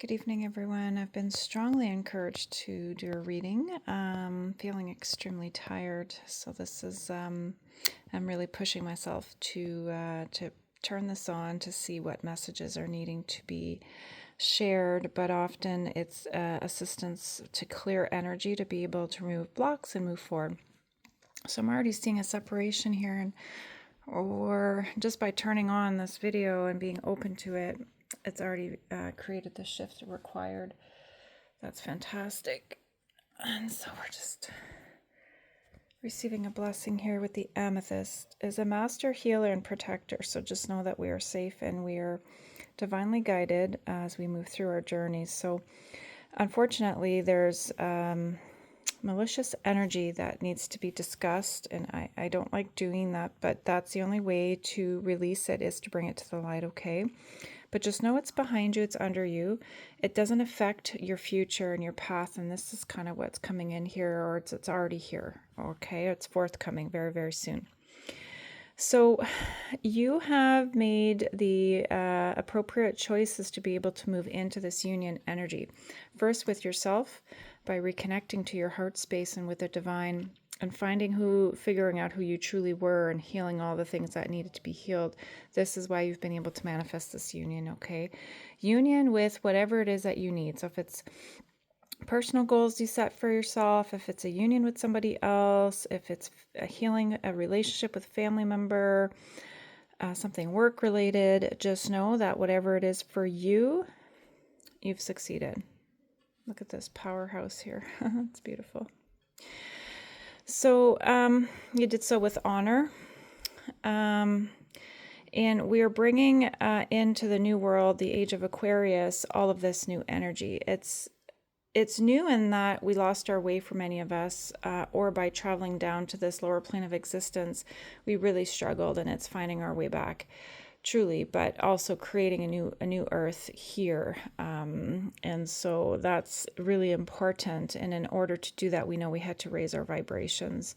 Good evening, everyone. I've been strongly encouraged to do a reading. Feeling extremely tired, so this is I'm really pushing myself to turn this on to see what messages are needing to be shared. But often it's assistance to clear energy to be able to remove blocks and move forward. So I'm already seeing a separation here, or just by turning on this video and being open to it, it's already created the shift required. That's fantastic. And so we're just receiving a blessing here with the amethyst is a master healer and protector. So just know that we are safe and we are divinely guided as we move through our journeys. So unfortunately, there's malicious energy that needs to be discussed, and I don't like doing that, but that's the only way to release it, is to bring it to the light, okay? But just know it's behind you, it's under you. It doesn't affect your future and your path, and this is kind of what's coming in here, or it's already here, okay? It's forthcoming very, very soon. So you have made the appropriate choices to be able to move into this union energy. First with yourself, by reconnecting to your heart space and with the divine, and figuring out who you truly were and healing all the things that needed to be healed. This is why you've been able to manifest this union, okay? Union with whatever it is that you need. So if it's personal goals you set for yourself, if it's a union with somebody else, if it's a healing a relationship with a family member, something work related, just know that whatever it is for you, you've succeeded. Look at this powerhouse here. It's beautiful. So you did so with honor. And we are bringing into the new world, the age of Aquarius, all of this new energy. It's new in that we lost our way for many of us, or by traveling down to this lower plane of existence, we really struggled, and it's finding our way back, truly, but also creating a new earth here. And so that's really important. And in order to do that, we know we had to raise our vibrations.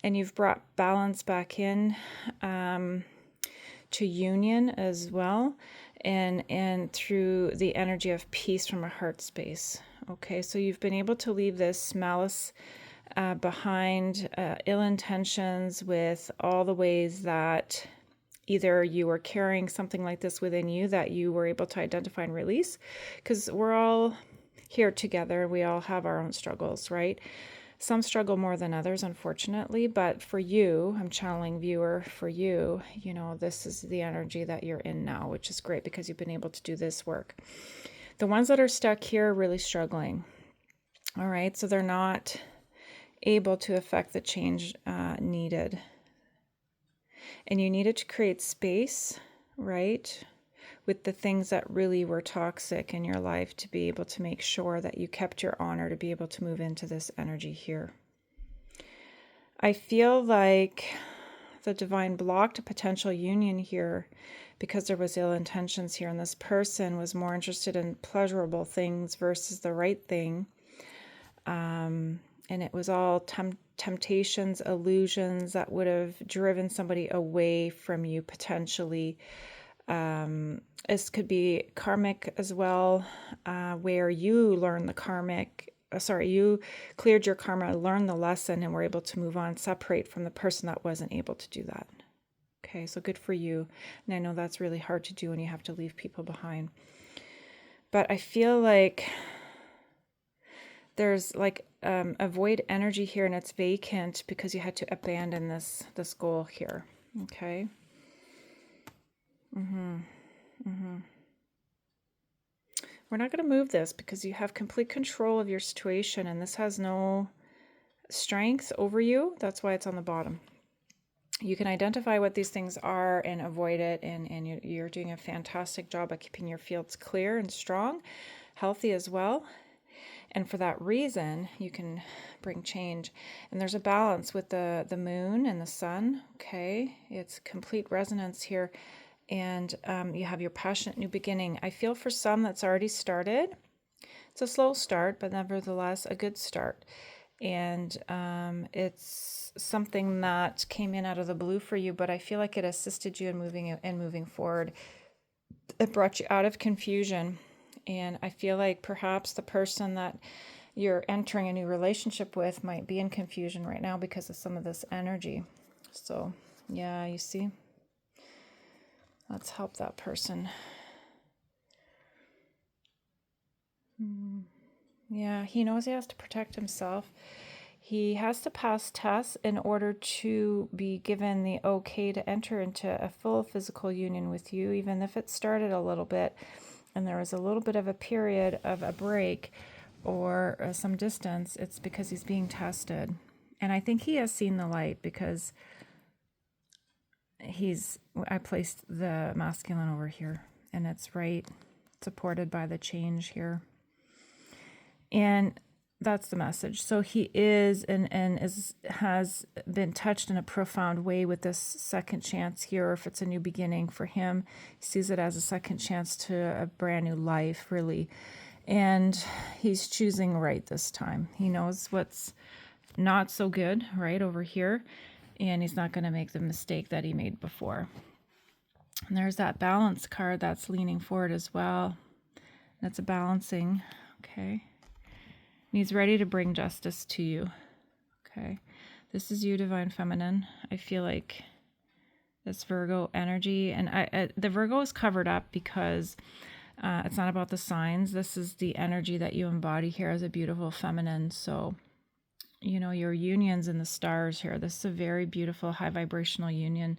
And you've brought balance back in to union as well, and through the energy of peace from a heart space. Okay, so you've been able to leave this malice behind, ill intentions, with all the ways that either you were carrying something like this within you that you were able to identify and release, because we're all here together. We all have our own struggles, right? Some struggle more than others, unfortunately, but for you, I'm channeling viewer, for you, this is the energy that you're in now, which is great because you've been able to do this work. The ones that are stuck here are really struggling. All right, so they're not able to affect the change needed. And you needed to create space, right, with the things that really were toxic in your life to be able to make sure that you kept your honor to be able to move into this energy here. I feel like the divine blocked a potential union here because there was ill intentions here, and this person was more interested in pleasurable things versus the right thing. And it was all temptations, illusions that would have driven somebody away from you potentially. This could be karmic as well, where you learn the you cleared your karma, learned the lesson, and were able to move on, separate from the person that wasn't able to do that. Okay, so good for you. And I know that's really hard to do when you have to leave people behind. But I feel like there's like a void energy here, and it's vacant because you had to abandon this goal here. Okay. We're not going to move this because you have complete control of your situation, and this has no strength over you. That's why it's on the bottom. You can identify what these things are and avoid it, and you're doing a fantastic job at keeping your fields clear and strong, healthy as well. And for that reason, you can bring change. And there's a balance with the moon and the sun, okay? It's complete resonance here. And you have your passionate new beginning. I feel for some that's already started. It's a slow start, but nevertheless a good start. And it's something that came in out of the blue for you, but I feel like it assisted you in moving forward. It brought you out of confusion And I feel like perhaps the person that you're entering a new relationship with might be in confusion right now because of some of this energy. So, yeah, you see, let's help that person. Yeah, he knows he has to protect himself. He has to pass tests in order to be given the okay to enter into a full physical union with you, even if it started a little bit and there was a little bit of a period of a break or some distance. It's because he's being tested. And I think he has seen the light because I placed the masculine over here and it's right supported by the change here. And that's the message. So he is has been touched in a profound way with this second chance here, or if it's a new beginning for him, he sees it as a second chance to a brand new life, really. And he's choosing right this time. He knows what's not so good right over here, and he's not going to make the mistake that he made before. And there's that balance card that's leaning forward as well. That's a balancing, okay? And he's ready to bring justice to you. Okay. This is you, Divine Feminine. I feel like this Virgo energy, and the Virgo is covered up because it's not about the signs. This is the energy that you embody here as a beautiful feminine. So, your union's in the stars here. This is a very beautiful, high vibrational union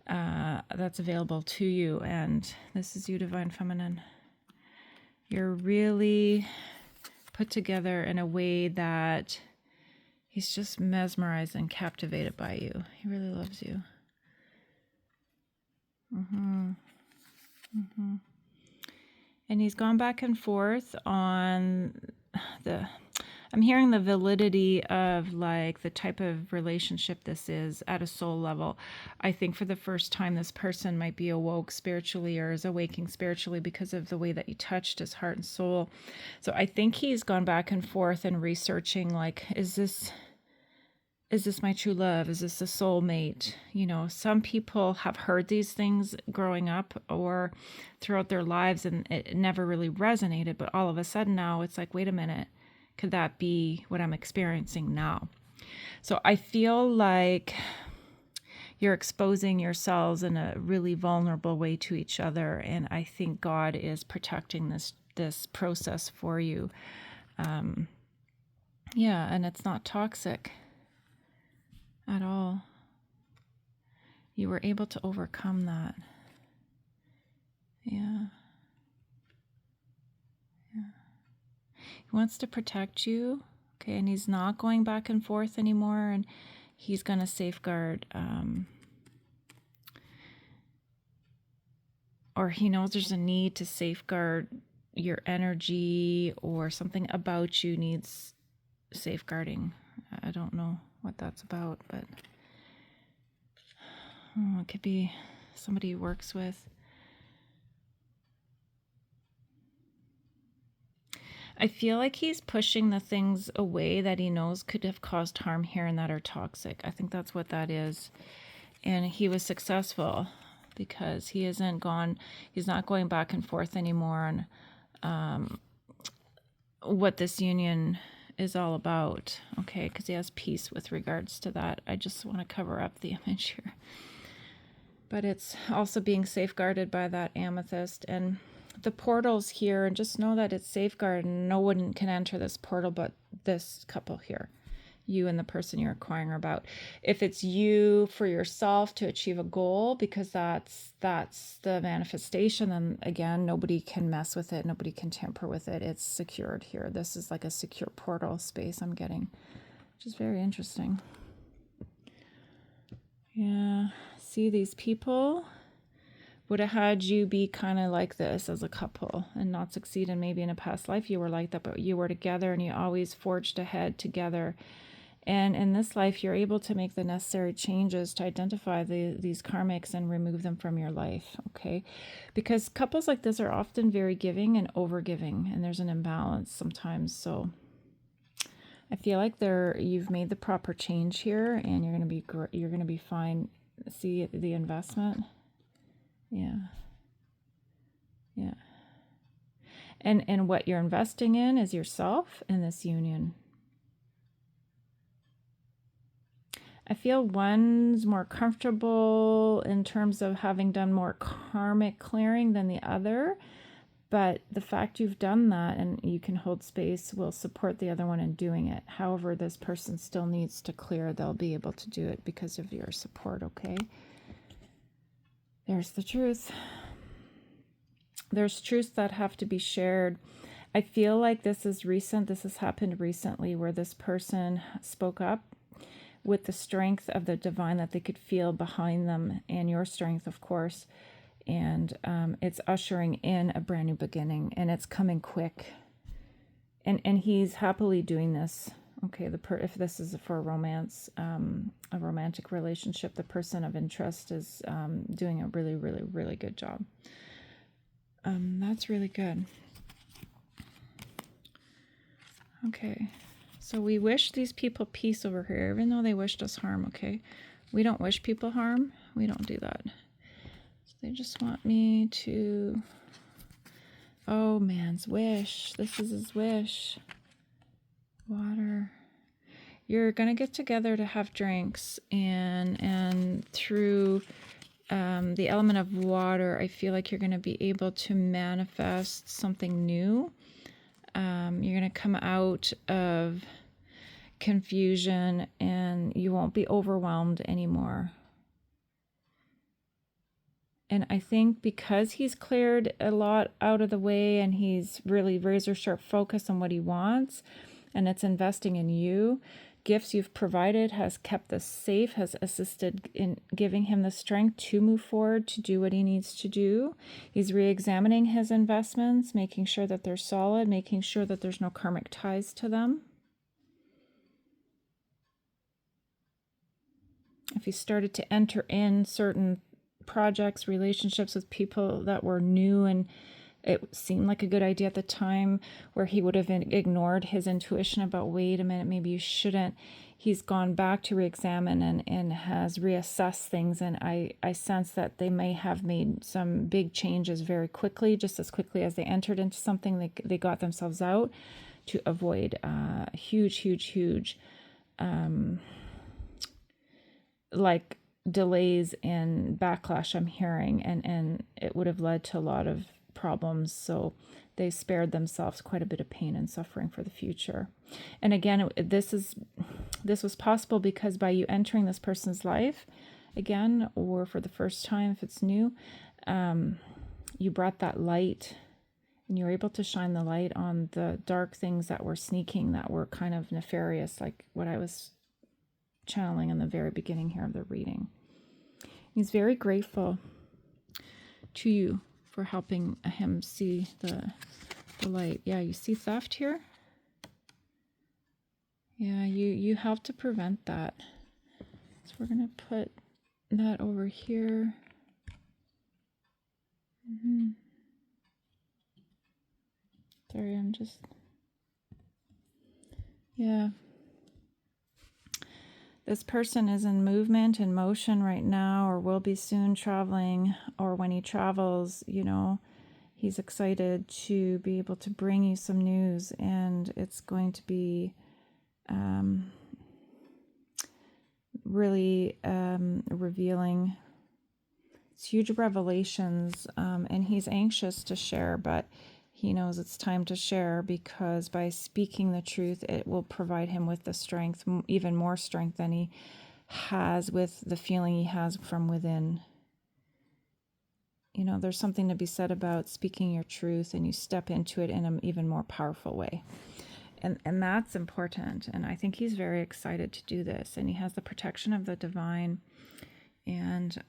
that's available to you. And this is you, Divine Feminine. You're really put together in a way that he's just mesmerized and captivated by you. He really loves you. And he's gone back and forth on I'm hearing the validity of like the type of relationship this is at a soul level. I think for the first time, this person might be awoke spiritually or is awaking spiritually because of the way that you touched his heart and soul. So I think he's gone back and forth and researching, like, is this my true love? Is this a soulmate? Some people have heard these things growing up or throughout their lives and it never really resonated. But all of a sudden now it's like, wait a minute. Could that be what I'm experiencing now? So I feel like you're exposing yourselves in a really vulnerable way to each other. And I think God is protecting this process for you. And it's not toxic at all. You were able to overcome that. Yeah. He wants to protect you, okay, and he's not going back and forth anymore, and he's going to safeguard, or he knows there's a need to safeguard your energy, or something about you needs safeguarding. I don't know what that's about, but it could be somebody he works with. I feel like he's pushing the things away that he knows could have caused harm here and that are toxic. I think that's what that is. And he was successful because he's not going back and forth anymore on what this union is all about. Okay, because he has peace with regards to that. I just want to cover up the image here. But it's also being safeguarded by that amethyst and the portals here, and just know that it's safeguarded and no one can enter this portal but this couple here, you and the person you're inquiring about. If it's you for yourself to achieve a goal, because that's the manifestation, then again, nobody can mess with it, nobody can tamper with it. It's secured here. This is like a secure portal space I'm getting, which is very interesting. Yeah, see, these people would have had you be kind of like this as a couple and not succeed, and maybe in a past life you were like that, but you were together and you always forged ahead together. And in this life you're able to make the necessary changes to identify these karmics and remove them from your life, okay? Because couples like this are often very giving and over-giving, and there's an imbalance sometimes. So I feel like you've made the proper change here, and you're going to be fine. See the investment? Yeah. And what you're investing in is yourself in this union. I feel one's more comfortable in terms of having done more karmic clearing than the other, but the fact you've done that and you can hold space will support the other one in doing it. However, this person still needs to clear. They'll be able to do it because of your support, okay? There's the truth. There's truths that have to be shared. I feel like this is recent. This has happened recently where this person spoke up with the strength of the divine that they could feel behind them, and your strength, of course. And it's ushering in a brand new beginning, and it's coming quick. And he's happily doing this. Okay, if this is for romance, a romantic relationship, the person of interest is doing a really, really, really good job. That's really good. Okay. So we wish these people peace over here, even though they wished us harm, okay? We don't wish people harm. We don't do that. So they just want me to... Oh, man's wish. This is his wish. Water. You're going to get together to have drinks, and through the element of water, I feel like you're going to be able to manifest something new. You're going to come out of confusion and you won't be overwhelmed anymore. And I think because he's cleared a lot out of the way and he's really razor sharp focus on what he wants, and it's investing in you, gifts you've provided has kept this safe, has assisted in giving him the strength to move forward, to do what he needs to do. He's re-examining his investments, making sure that they're solid, making sure that there's no karmic ties to them. If he started to enter in certain projects, relationships with people that were new and it seemed like a good idea at the time, where he would have ignored his intuition about, wait a minute, maybe you shouldn't. He's gone back to re-examine and has reassessed things. And I sense that they may have made some big changes very quickly, just as quickly as they entered into something, they got themselves out to avoid huge like delays and backlash I'm hearing, and it would have led to a lot of problems. So they spared themselves quite a bit of pain and suffering for the future. And again, this was possible because by you entering this person's life again, or for the first time if it's new, you brought that light and you were able to shine the light on the dark things that were sneaking, that were kind of nefarious, like what I was channeling in the very beginning here of the reading. He's very grateful to you for helping him see the light. Yeah, you see theft here? Yeah, you helped to prevent that. So we're going to put that over here. Sorry, I'm just... Yeah. This person is in movement and motion right now, or will be soon traveling, or when he travels, he's excited to be able to bring you some news, and it's going to be really revealing. It's huge revelations, and he's anxious to share, but he knows it's time to share, because by speaking the truth, it will provide him with the strength, even more strength than he has with the feeling he has from within. There's something to be said about speaking your truth, and you step into it in an even more powerful way. And that's important. And I think he's very excited to do this. And he has the protection of the divine. And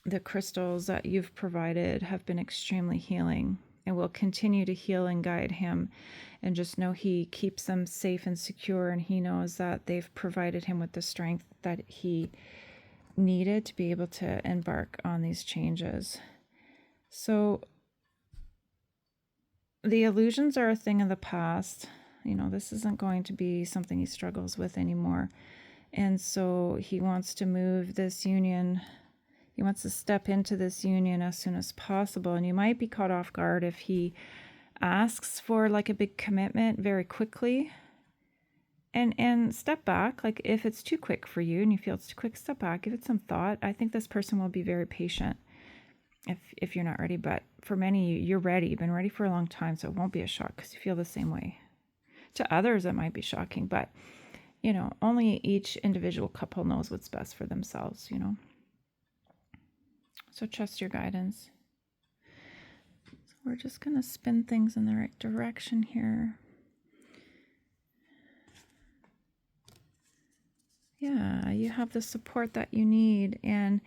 the crystals that you've provided have been extremely healing, and will continue to heal and guide him. And just know he keeps them safe and secure, and he knows that they've provided him with the strength that he needed to be able to embark on these changes. So the illusions are a thing of the past. This isn't going to be something he struggles with anymore. And so he wants to move this union. He wants to step into this union as soon as possible. And you might be caught off guard if he asks for like a big commitment very quickly. And step back. Like if it's too quick for you and you feel it's too quick, step back, give it some thought. I think this person will be very patient if you're not ready. But for many, you're ready. You've been ready for a long time, so it won't be a shock because you feel the same way. To others, it might be shocking, but only each individual couple knows what's best for themselves, So trust your guidance. So we're just going to spin things in the right direction here. Yeah, you have the support that you need, and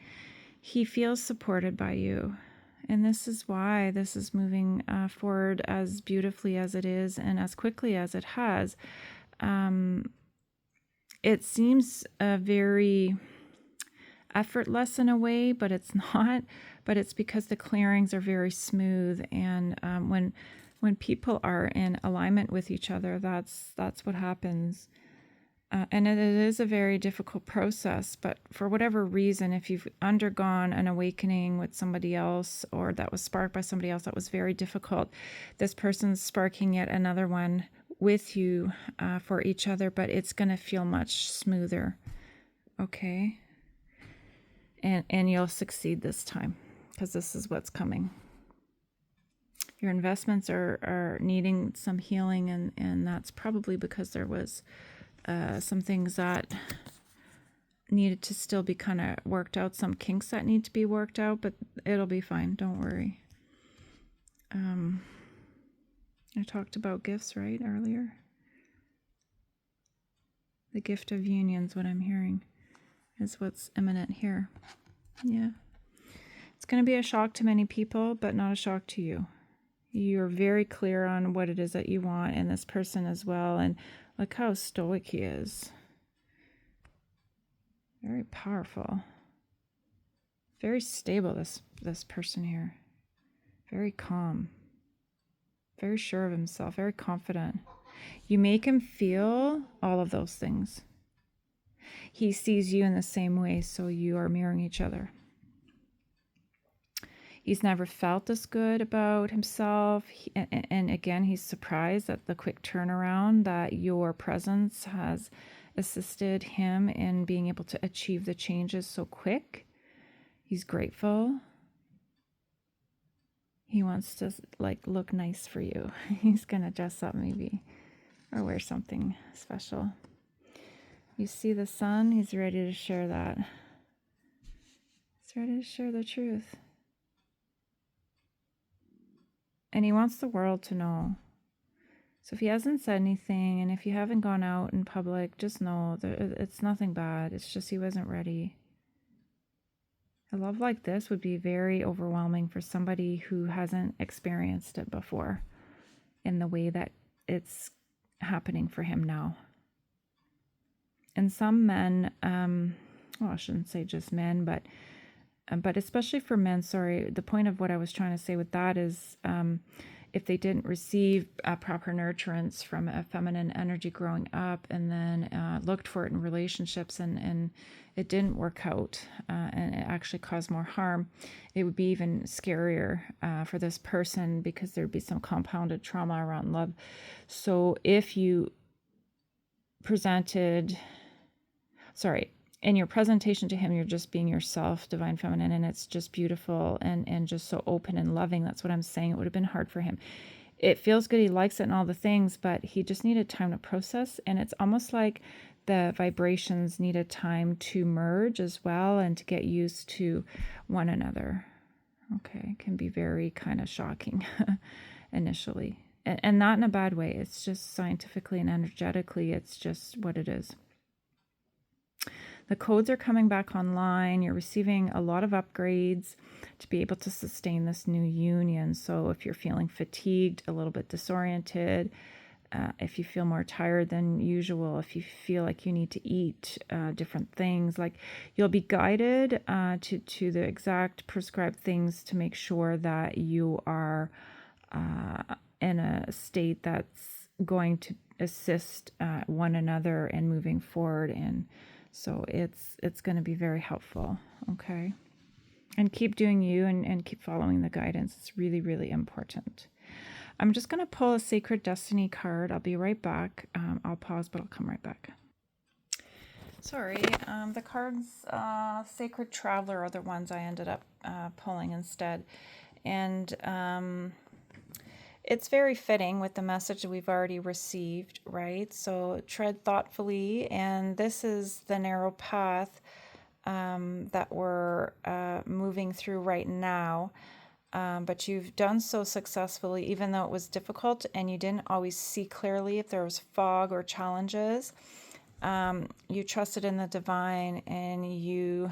he feels supported by you. And this is why this is moving forward as beautifully as it is and as quickly as it has. It seems very effortless in a way, but it's not. But it's because the clearings are very smooth, and when people are in alignment with each other, that's what happens. And it is a very difficult process, but for whatever reason, if you've undergone an awakening with somebody else or that was sparked by somebody else that was very difficult, this person's sparking yet another one with you for each other, but it's going to feel much smoother. Okay? And you'll succeed this time because this is what's coming. Your investments are needing some healing, and that's probably because there was some things that needed to still be kind of worked out, some kinks that need to be worked out, but it'll be fine. Don't worry. I talked about gifts, right, earlier? The gift of union's what I'm hearing is what's imminent here. Yeah. It's going to be a shock to many people, but not a shock to you. You're very clear on what it is that you want, and this person as well, and look how stoic he is. Very powerful. Very stable, this person here. Very calm. Very sure of himself. Very confident. You make him feel all of those things. He sees you in the same way, so you are mirroring each other. He's never felt this good about himself. And again, he's surprised at the quick turnaround that your presence has assisted him in being able to achieve the changes so quick. He's grateful. He wants to look nice for you. He's going to dress up maybe or wear something special. You see the sun, he's ready to share that. He's ready to share the truth. And he wants the world to know. So if he hasn't said anything, and if you haven't gone out in public, just know that it's nothing bad. It's just he wasn't ready. A love like this would be very overwhelming for somebody who hasn't experienced it before in the way that it's happening for him now. And some men, I shouldn't say just men, but especially for men, the point of what I was trying to say with that is if they didn't receive proper nurturance from a feminine energy growing up and then looked for it in relationships and it didn't work out and it actually caused more harm, it would be even scarier for this person because there'd be some compounded trauma around love. So if you in your presentation to him, you're just being yourself, divine feminine, and it's just beautiful and just so open and loving. That's what I'm saying. It would have been hard for him. It feels good. He likes it and all the things, but he just needed time to process. And it's almost like the vibrations needed time to merge as well and to get used to one another. Okay. It can be very kind of shocking initially. And not in a bad way. It's just scientifically and energetically, it's just what it is. The codes are coming back online. You're receiving a lot of upgrades to be able to sustain this new union. So if you're feeling fatigued, a little bit disoriented, if you feel more tired than usual, if you feel like you need to eat different things, like you'll be guided to the exact prescribed things to make sure that you are in a state that's going to assist one another in moving forward. And so it's going to be very helpful, okay? And keep doing you and keep following the guidance. It's really, really important. I'm just going to pull a Sacred Destiny card. I'll be right back. I'll pause, but I'll come right back. Sorry, the cards, Sacred Traveler are the ones I ended up pulling instead. And it's very fitting with the message that we've already received, right? So tread thoughtfully, and this is the narrow path that we're moving through right now. But you've done so successfully, even though it was difficult and you didn't always see clearly if there was fog or challenges. You trusted in the divine and you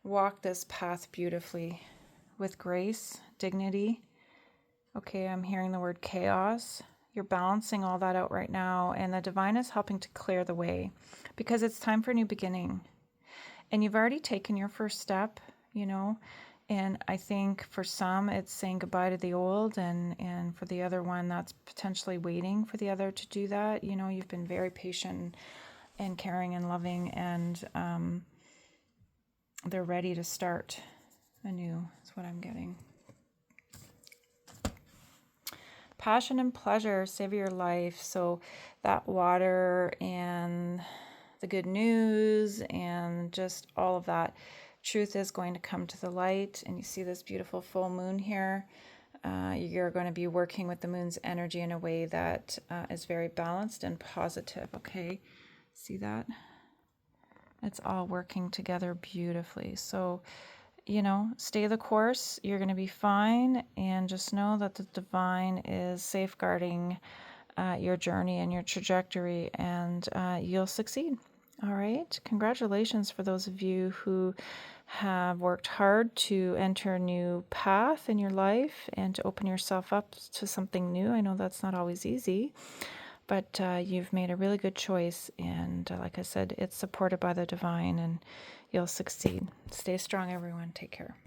walked this path beautifully with grace, dignity. Okay, I'm hearing the word chaos. You're balancing all that out right now, and the divine is helping to clear the way because it's time for a new beginning. And you've already taken your first step, you know, and I think for some it's saying goodbye to the old, and for the other one that's potentially waiting for the other to do that. You know, you've been very patient and caring and loving, and they're ready to start anew, is what I'm getting. Passion and pleasure, savor your life. So that water and the good news and just all of that truth is going to come to the light. And you see this beautiful full moon here. You're going to be working with the moon's energy in a way that is very balanced and positive. Okay, see that? It's all working together beautifully. So, you know, stay the course. You're going to be fine. And just know that the divine is safeguarding your journey and your trajectory, and you'll succeed. All right. Congratulations for those of you who have worked hard to enter a new path in your life and to open yourself up to something new. I know that's not always easy, but you've made a really good choice. And like I said, it's supported by the divine, and you'll succeed. Stay strong, everyone. Take care.